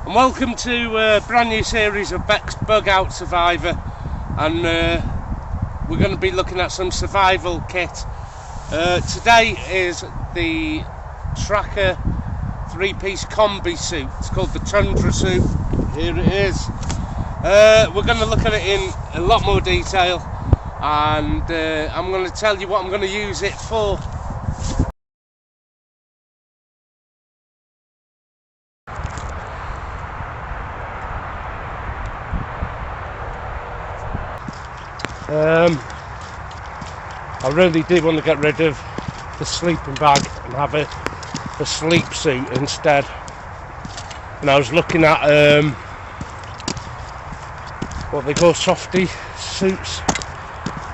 And welcome to a brand new series of bexbugoutsurvivor, and we're going to be looking at some survival kit. Today is the Trakker 3-piece combi suit. It's called the Tundra suit. Here it is. We're going to look at it in a lot more detail, and I'm going to tell you what I'm going to use it for. I really do want to get rid of the sleeping bag and have a sleep suit instead. And I was looking at what they call softy suits,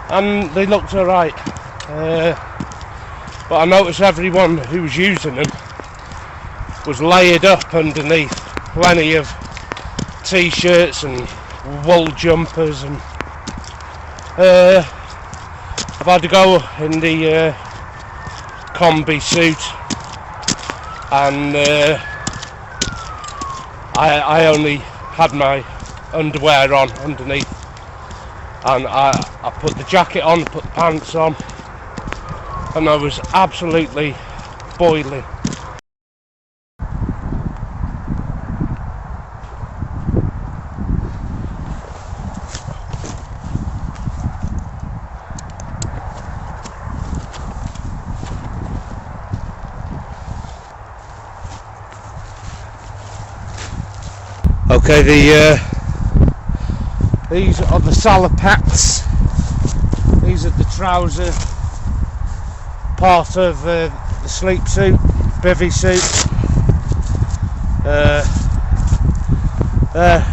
and they looked alright. But I noticed everyone who was using them was layered up underneath plenty of t-shirts and wool jumpers, and I've had to go in the combi suit, and I only had my underwear on underneath, and I put the jacket on, put the pants on, and I was absolutely boiling. Okay, these are the salopettes. These are the trouser part of the sleep suit, bivvy suit.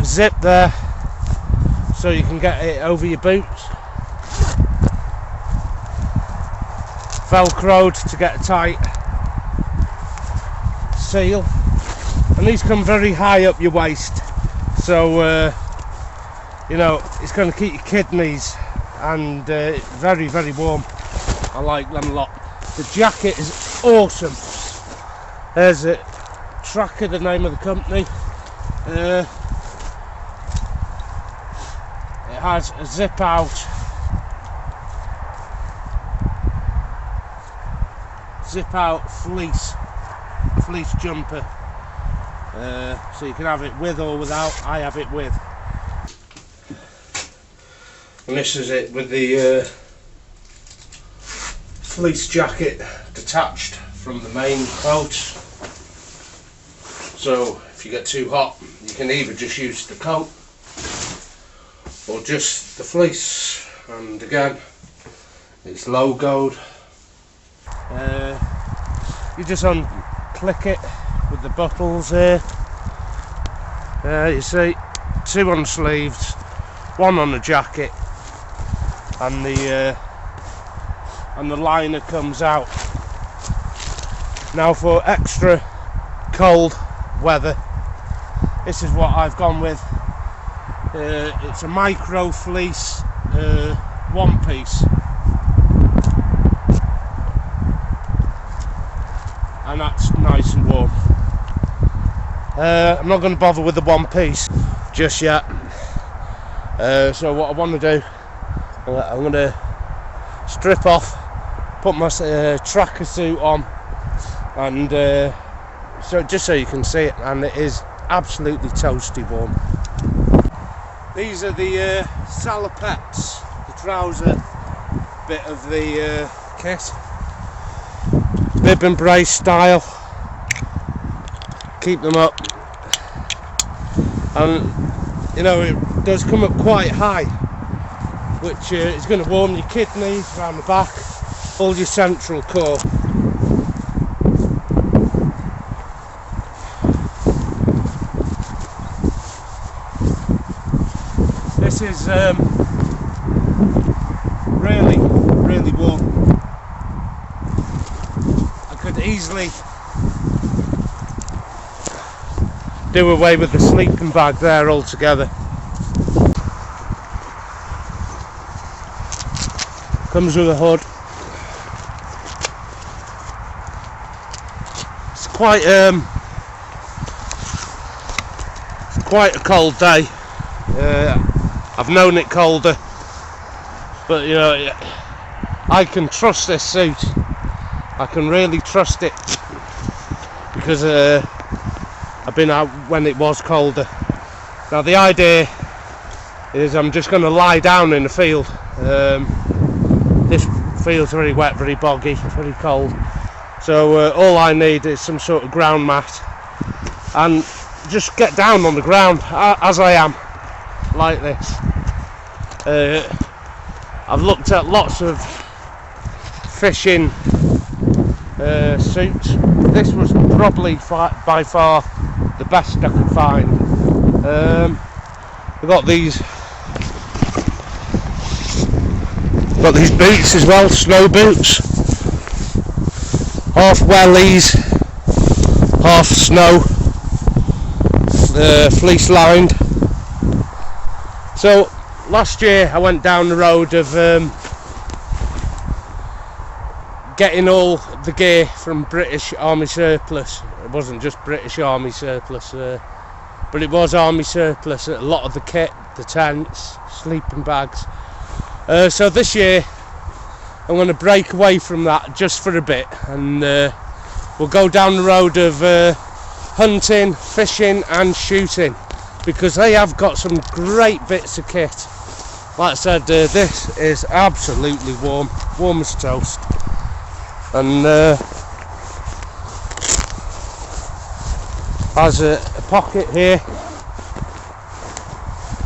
Zip there, so you can get it over your boots. Velcroed to get a tight seal. And these come very high up your waist, so you know, it's going to keep your kidneys, and very, very warm. I like them a lot. The jacket is awesome. There's it, Trakker, the name of the company. It has a zip out fleece jumper. So you can have it with or without. I have it with. And this is it with the fleece jacket detached from the main coat. So if you get too hot, you can either just use the coat or just the fleece. And again, it's logoed. You just unclick it with the buckles here. You see, 2 on the sleeves, 1 on the jacket, and the liner comes out. Now, for extra cold weather, this is what I've gone with. It's a micro fleece 1-piece, and that's nice and warm. I'm not going to bother with the 1-piece just yet. So what I want to do, I'm going to strip off, put my Trakker suit on, and so just so you can see it, and it is absolutely toasty warm. These are the salopettes, the trouser bit of the kit, bib and brace style. Keep them up, and you know, it does come up quite high, which is going to warm your kidneys around the back, all your central core. This is really, really warm. I could easily do away with the sleeping bag there altogether. Comes with a hood. It's quite quite a cold day. I've known it colder, but you know, I can trust this suit. I can really trust it because I've been out when it was colder. Now the idea is I'm just going to lie down in the field. This field's very wet, very boggy, very cold. So all I need is some sort of ground mat and just get down on the ground as I am, like this. I've looked at lots of fishing suits. This was probably by far the best I could find. We've got these boots as well, snow boots, half wellies, half snow, fleece lined. So last year I went down the road of getting all the gear from British Army surplus. It wasn't just British Army surplus, but it was Army surplus. A lot of the kit, the tents, sleeping bags. So this year I'm going to break away from that just for a bit, and we'll go down the road of hunting, fishing and shooting, because they have got some great bits of kit. Like I said, this is absolutely warm as toast, and has a pocket here,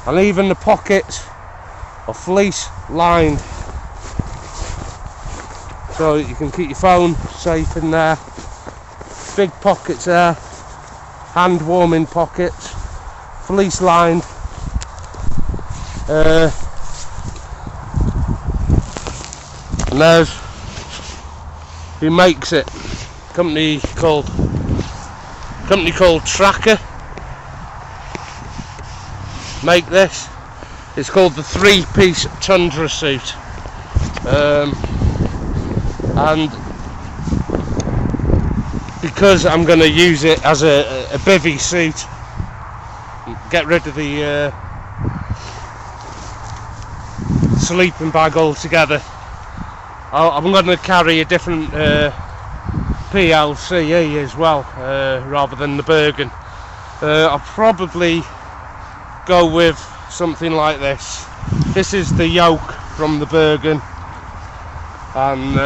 and even the pockets are fleece lined, so you can keep your phone safe in there. Big pockets there, hand warming pockets, fleece lined. And there's who makes it. Company called TRAKKER make this. It's called the 3-piece Tundra suit, and because I'm going to use it as a bivvy suit, get rid of the sleeping bag altogether, I'm going to carry a different PLCE as well, rather than the Bergen. I'll probably go with something like this. This is the yoke from the Bergen, and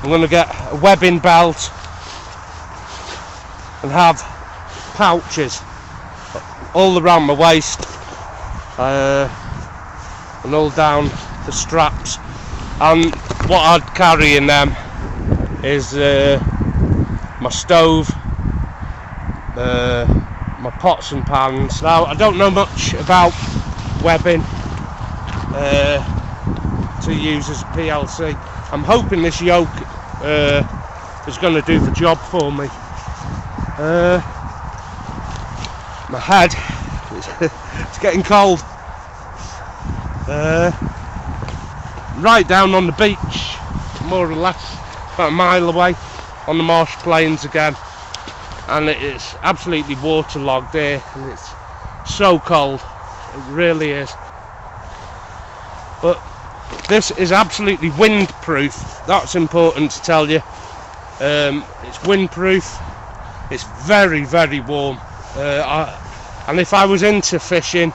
I'm going to get a webbing belt and have pouches all around my waist, and all down the straps. And what I'd carry in them is my stove, my pots and pans. Now I don't know much about webbing to use as a PLC. I'm hoping this yoke is going to do the job for me. My head, it's getting cold. Right down on the beach, more or less, about a mile away, on the marsh plains again, and it's absolutely waterlogged here, and it's so cold, it really is. But this is absolutely windproof, that's important to tell you. It's windproof, it's very, very warm, and if I was into fishing,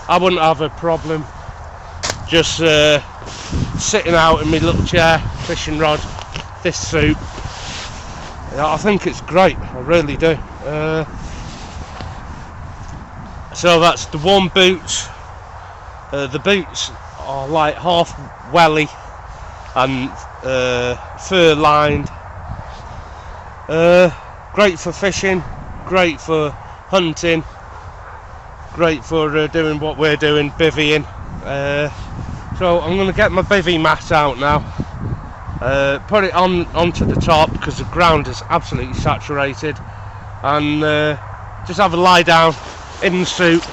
I wouldn't have a problem just sitting out in my little chair, fishing rod, this suit. I think it's great, I really do. So that's the warm boots. The boots are like half welly and fur lined. Great for fishing, great for hunting, great for doing what we're doing, bivvying. So I'm going to get my bivvy mat out now, put it onto the top because the ground is absolutely saturated, and just have a lie down in the suit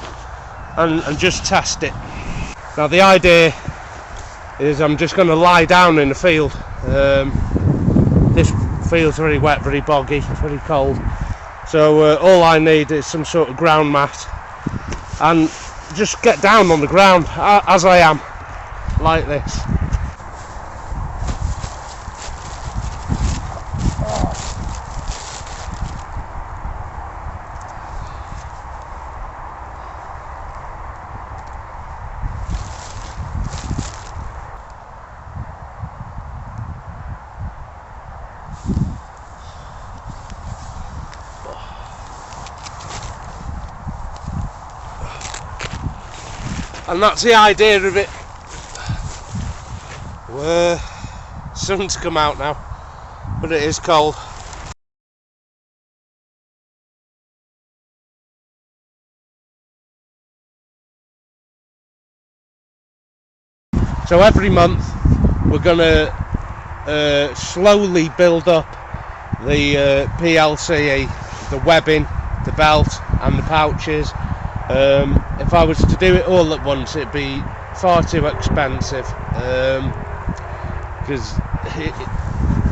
and just test it. Now the idea is I'm just going to lie down in the field. This field's very wet, very boggy, very cold. So all I need is some sort of ground mat and just get down on the ground as I am, like this. And that's the idea of it. Sun's come out now, but it is cold. So every month we're gonna slowly build up the PLCE, the webbing, the belt and the pouches. If I was to do it all at once, it'd be far too expensive, because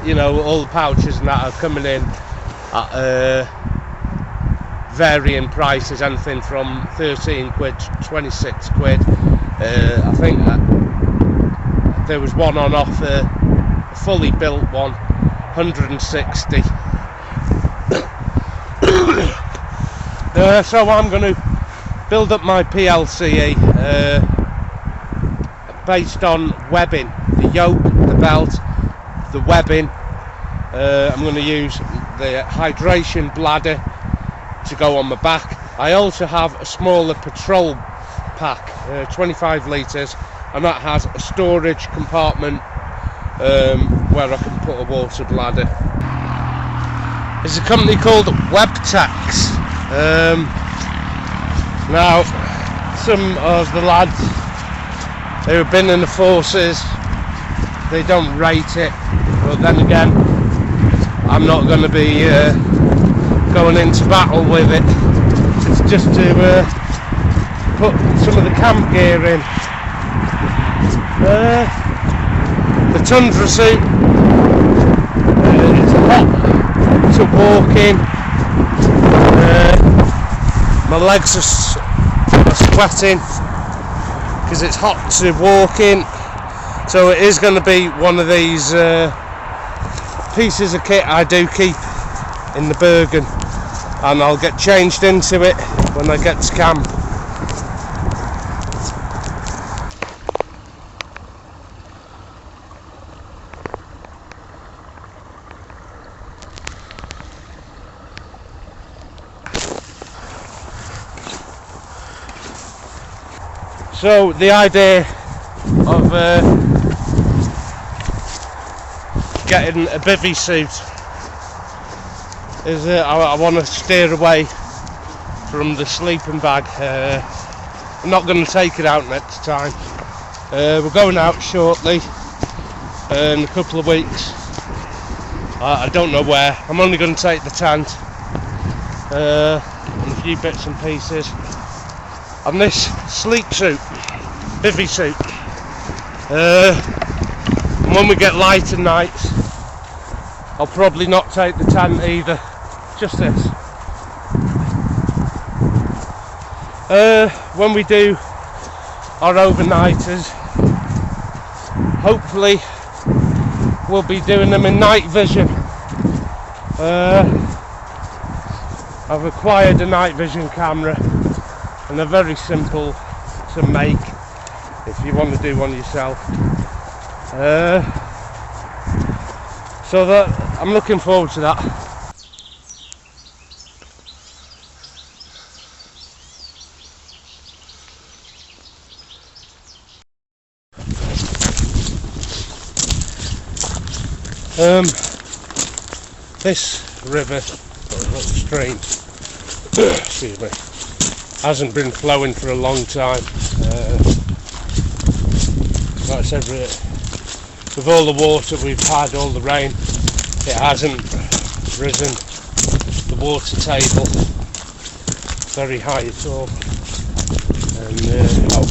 you know, all the pouches and that are coming in at varying prices, anything from 13 quid to 26 quid. I think there was one on offer, a fully built one, 160. So I'm going to build up my PLCE based on webbing, the yoke, the belt, the webbing. I'm going to use the hydration bladder to go on my back. I also have a smaller petrol pack, 25 litres, and that has a storage compartment where I can put a water bladder. There's a company called WebTax. Now, some of the lads who have been in the forces, they don't rate it, but then again, I'm not going to be going into battle with it. It's just to put some of the camp gear in. The Tundra suit, it's hot to walk in. My legs are sweating because it's hot to walk in, so it is going to be one of these pieces of kit I do keep in the Bergen, and I'll get changed into it when I get to camp. So the idea of getting a bivvy suit is I want to steer away from the sleeping bag. I'm not going to take it out next time. We're going out shortly in a couple of weeks. I don't know where. I'm only going to take the tent and a few bits and pieces. And this sleep suit, bivvy suit, and when we get lighter nights, I'll probably not take the tent either, just this. When we do our overnighters, hopefully we'll be doing them in night vision. I've acquired a night vision camera, and they're very simple to make if you want to do one yourself. So that I'm looking forward to that. This river, or stream, excuse me, hasn't been flowing for a long time. Like I said, with all the water we've had, all the rain, it hasn't risen the water table very high at all. And you know,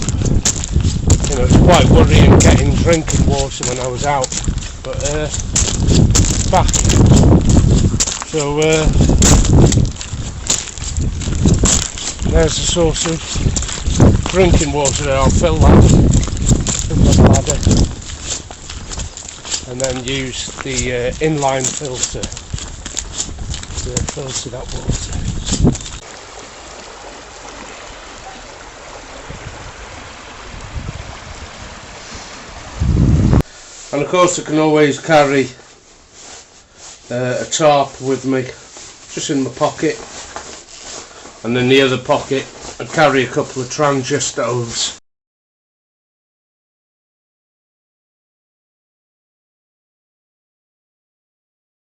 it's quite worrying getting drinking water when I was out, but it's back. So there's the source of drinking water there. I'll fill that in the bladder and then use the inline filter to filter that water. And of course I can always carry a tarp with me, just in my pocket, and in the other pocket I carry a couple of Trangia stoves.